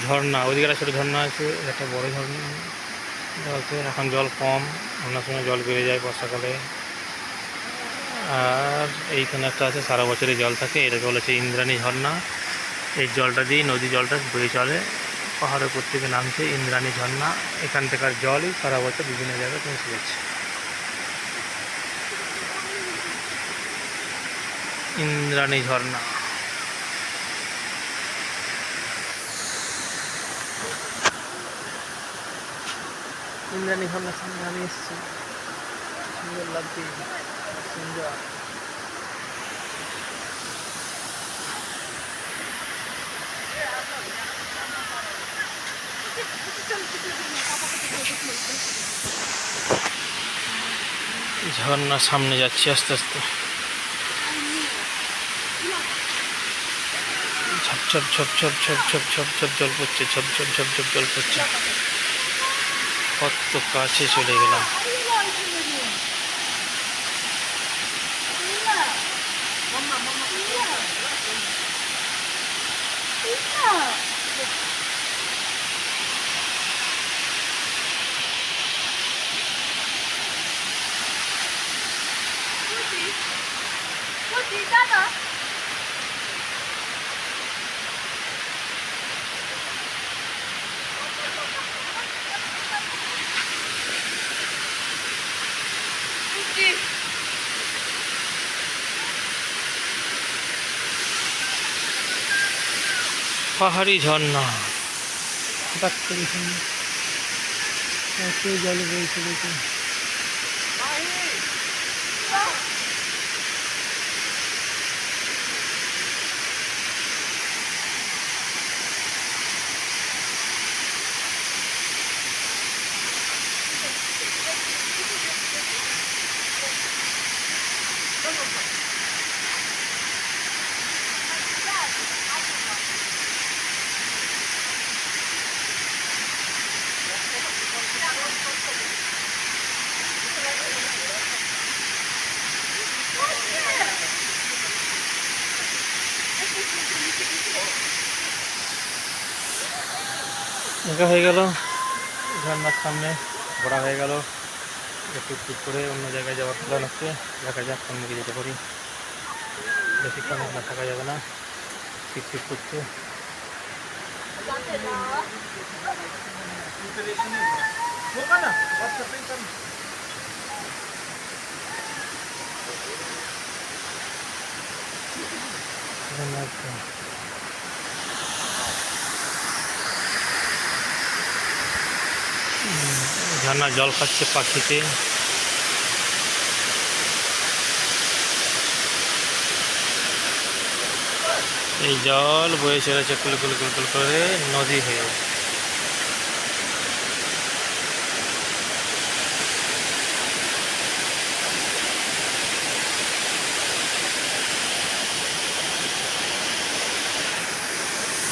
ঝর্ণা, ওইদিকে একটা ছোটো ঝর্ণা আছে, একটা বড় ঝর্ণা আছে। এখন জল কম, অন্য সময় জল বেড়ে যায় বর্ষাকালে। আর এইখানে একটা আছে সারা বছরই জল থাকে, এটাকে বলেছে ইন্দ্রাণী ঝর্ণা। এই জলটা দিয়ে নদী জলটা বয়ে চলে, পাহাড়ের উপর থেকে নামছে ইন্দ্রাণী ঝর্ণা। এখান থেকার জলই সারা বছর বিভিন্ন জায়গায় পৌঁছে যাচ্ছে। ইন্দ্রাণী ঝর্ণা। ইন্দ্রাণী ঝর্ণার সামনে আমি এসেছি, সুন্দর লাগছে, সুন্দর। ঝর্ণার সামনে যাচ্ছি আস্তে আস্তে। ঝপ ঝপ ঝপ ঝপ ঝপ ঝপ ঝপ ঝপ জল পড়ছে, ঝপ ঝপ ঝপ ঝপ জল পড়ছে। কত কাছে চলে গেলাম। পাহাড়ি ঝর্ণা, হঠাৎ করে এত জল বইছে দেখে। দেখা হয়ে গেল ঝর্ণার সামনে, ঘোরা হয়ে গেল। টুকটুক করে অন্য জায়গায় যাওয়ার প্ল্যান হচ্ছে, দেখা যাক সামনে দিকে যেতে পারি। বেশিক্ষণ না থাকা যাবে না, শীত শীত করছে। ঝর্ণার জল খাচ্ছে পাখিতে। এই জল বয়ে চলেছে কুলকুল কুলকুল করে নদী হয়ে।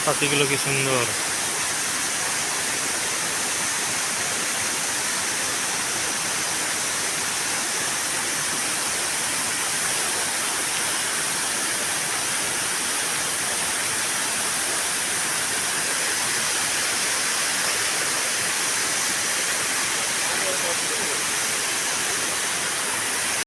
পাখিগুলো কি সুন্দর।